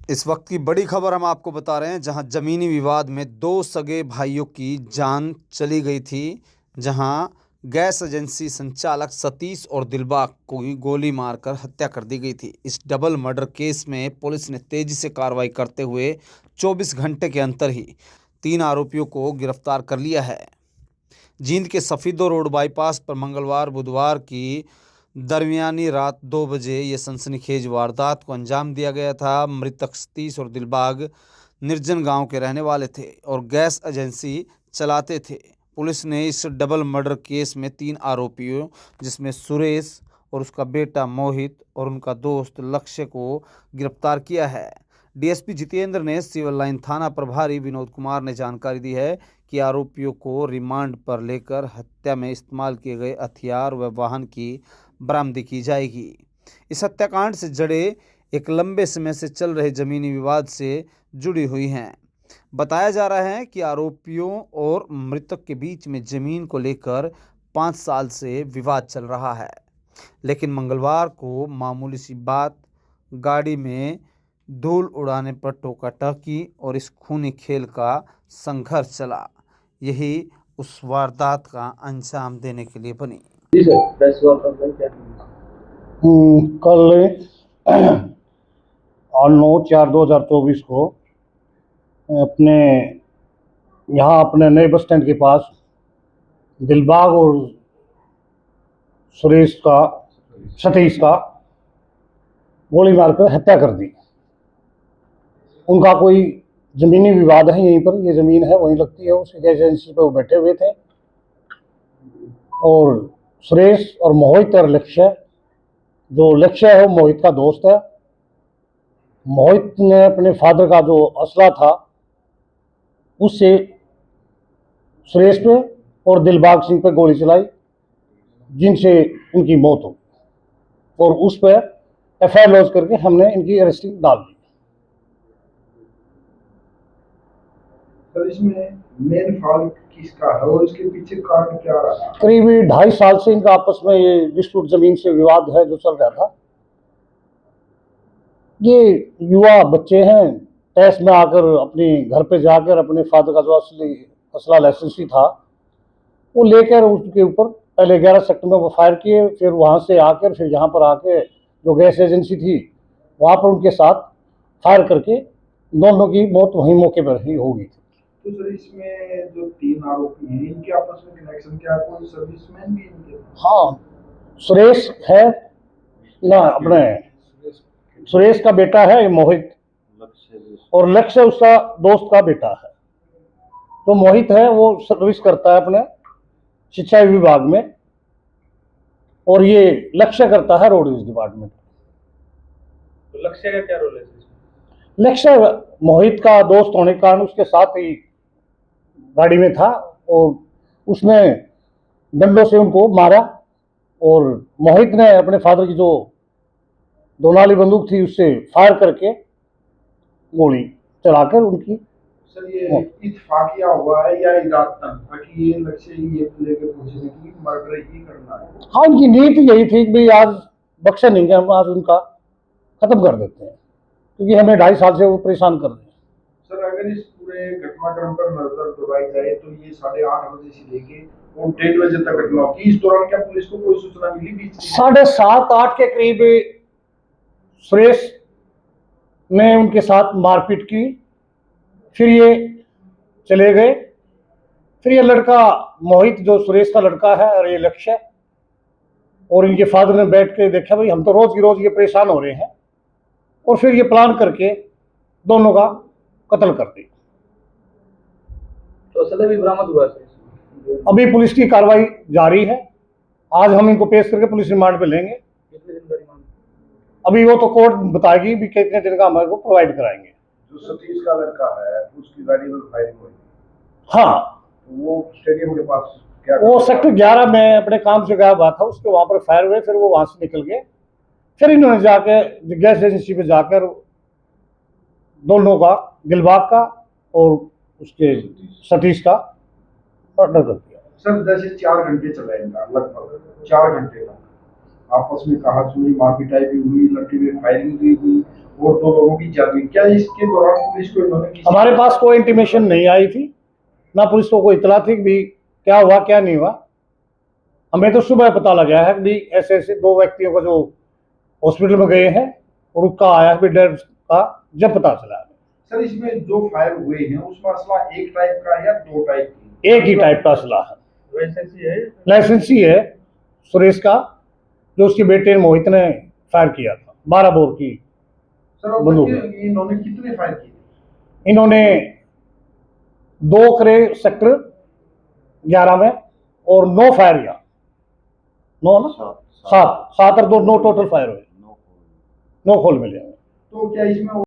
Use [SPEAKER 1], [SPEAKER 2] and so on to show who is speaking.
[SPEAKER 1] इस वक्त की बड़ी खबर हम आपको बता रहे हैं, जहां जमीनी विवाद में दो सगे भाइयों की जान चली गई थी। जहां गैस एजेंसी संचालक सतीश और दिलबाग को गोली मारकर हत्या कर दी गई थी। इस डबल मर्डर केस में पुलिस ने तेजी से कार्रवाई करते हुए 24 घंटे के अंदर ही 3 आरोपियों को गिरफ्तार कर लिया है। जींद के सफीदो रोड बाईपास पर मंगलवार बुधवार की दरमियानी रात 2 बजे ये सनसनीखेज वारदात को अंजाम दिया गया था। मृतक सतीश और दिलबाग निर्जन गांव के रहने वाले थे और गैस एजेंसी चलाते थे। पुलिस ने इस डबल मर्डर केस में 3 आरोपियों, जिसमें सुरेश और उसका बेटा मोहित और उनका दोस्त लक्ष्य को गिरफ्तार किया है। डीएसपी जितेंद्र ने सिविल लाइन थाना प्रभारी विनोद कुमार ने जानकारी दी है कि आरोपियों को रिमांड पर लेकर हत्या में इस्तेमाल किए गए हथियार व वाहन की बरामदी की जाएगी। इस हत्याकांड से जड़े एक लंबे समय से चल रहे जमीनी विवाद से जुड़ी हुई हैं। बताया जा रहा है कि आरोपियों और मृतक के बीच में जमीन को लेकर 5 साल से विवाद चल रहा है, लेकिन मंगलवार को मामूली सी बात गाड़ी में धूल उड़ाने पर टोका-टकी और इस खूनी खेल का संघर्ष चला। यही उस वारदात का अंजाम देने के लिए बनी।
[SPEAKER 2] जी सर, प्रेस वार्ता में क्या
[SPEAKER 3] कल 9/4/2024 को अपने यहाँ अपने नए बस स्टैंड के पास दिलबाग और सतीश का गोली मारकर हत्या कर दी। उनका कोई ज़मीनी विवाद है, यहीं पर ये ज़मीन है वहीं लगती है, उसकी गैस एजेंसी पर वो बैठे हुए थे। और सुरेश और मोहित और लक्ष्य, जो लक्ष्य है वो मोहित का दोस्त है। मोहित ने अपने फादर का जो असला था उससे सुरेश पे और दिलबाग सिंह पे गोली चलाई, जिनसे उनकी मौत हो गई और उस पर एफआईआर लॉन्च करके हमने इनकी अरेस्टिंग डाल दी।
[SPEAKER 2] सर, इसमें मेन फॉल्ट किसका है और इसके पीछे कारण क्या रहा?
[SPEAKER 3] करीब 2.5 साल से इनका आपस में ये डिस्प्यूट जमीन से विवाद है जो चल रहा था। ये युवा बच्चे हैं, टेस्ट में आकर अपने घर पे जाकर अपने फादर का जो असली असला लाइसेंसी था वो लेकर उसके ऊपर पहले 11 सेक्टर में वो फायर किए, फिर वहाँ से आकर फिर यहाँ पर आके जो गैस एजेंसी थी वहाँ पर उनके साथ फायर करके दोनों की मौत वहीं मौके पर ही हो गई थी।
[SPEAKER 2] तो सर, इसमें जो 3 आरोपी हैं इनके आपस में कनेक्शन क्या, कोई सर्विसमैन भी इनके?
[SPEAKER 3] हाँ, सुरेश है ना, अपने सुरेश का बेटा है ये मोहित, और लक्ष्य उसका दोस्त का बेटा है। तो मोहित है वो सर्विस करता है अपने शिक्षा विभाग में और ये लक्ष्य करता है रोडवेज डिपार्टमेंट।
[SPEAKER 2] तो लक्ष्य का क्या रोल है?
[SPEAKER 3] लक्ष्य मोहित का दोस्त होने के कारण उसके साथ ही गाड़ी में था और उसने डंडों से उनको मारा और मोहित ने अपने फादर की जो दोनाली बंदूक थी उससे फायर करके गोली चलाकर उनकी।
[SPEAKER 2] सर, ये इत्तेफाकिया हुआ है या इरादतन, ताकि ये लक्ष्य ये लेके पहुंचने की मर्डर ही करना है?
[SPEAKER 3] हाँ, उनकी नीति यही थी कि भाई आज बख्शे नहीं, हम आज उनका खत्म कर देते हैं, क्योंकि हमें 2.5 साल से वो परेशान कर रहे हैं।
[SPEAKER 2] सर, अगर इस पूरे घटनाक्रम पर नजर दौड़ाई जाए तो ये 8:30 बजे से लेके और 1:30 बजे तक घटना की। इस दौरान क्या पुलिस को कोई सूचना मिली बीच में?
[SPEAKER 3] 7:30-8 के करीब सुरेश ने उनके साथ मारपीट की, फिर ये चले गए। फिर ये लड़का मोहित जो सुरेश का लड़का है और ये लक्ष्य और इनके फादर ने बैठ के देखा भाई हम तो रोज की रोज ये परेशान हो रहे हैं, और फिर ये प्लान करके दोनों का कत्ल कर दिया।
[SPEAKER 2] तो असला भी बरामद हुआ है?
[SPEAKER 3] अभी पुलिस की कार्रवाई जारी है। आज हम इनको पेश करके पुलिस रिमांड पे लेंगे।
[SPEAKER 2] कितने दिन का रिमांड?
[SPEAKER 3] अभी वो तो कोर्ट बताएगी भी कितने दिन का हमारे को प्रोवाइड कराएंगे।
[SPEAKER 2] जो सतीश का लड़का है उसकी गाड़ी में फायरिंग हुई,
[SPEAKER 3] हाँ,
[SPEAKER 2] तो वो स्टेडियम के पास क्या
[SPEAKER 3] वो सेक्टर 11 में अपने काम से गया हुआ था, उसके वहां पर फायर हुए, फिर वो वहां से निकल गए। फिर इन्होंने जाके गैस एजेंसी पे जाकर दोनों का, दिलबाग का और उसके सतीश का मर्डर कर दिया।
[SPEAKER 2] सर, जैसे 4 घंटे चला इनका, लगभग 4 घंटे तक आपस में कहासुनी मारपीटाई भी हुई, लड़के में फायरिंग भी हुई और 2 लोगों की जान गई। क्या इसके दौरान पुलिस को इन्होंने किसी
[SPEAKER 3] हमारे पास कोई इंटीमेशन नहीं आई थी, ना पुलिस को कोई इतला थी कि भी क्या हुआ क्या नहीं हुआ। हमें तो सुबह पता लगा है कि भी ऐसे ऐसे 2 व्यक्तियों का जो हॉस्पिटल में गए हैं और उसका आया है डेथ का जब पता चला।
[SPEAKER 2] सर इसमें जो फायर हुए हैं उसमें असला एक टाइप का है या 2 टाइप की?
[SPEAKER 3] एक ही टाइप का असला है, लाइसेंसी है सुरेश का, जो उसके बेटे मोहित ने फायर किया था 12 बोर की
[SPEAKER 2] सर अब
[SPEAKER 3] बंदूक।
[SPEAKER 2] तक इन्होंने कितने फायर किए?
[SPEAKER 3] इन्होंने 2 करे सेक्टर 11 में और 9 फायर किया, 9 ना 7 और 2 9 टोटल फायर हुए, 9 खोल मिले।
[SPEAKER 2] तो क्या इसमें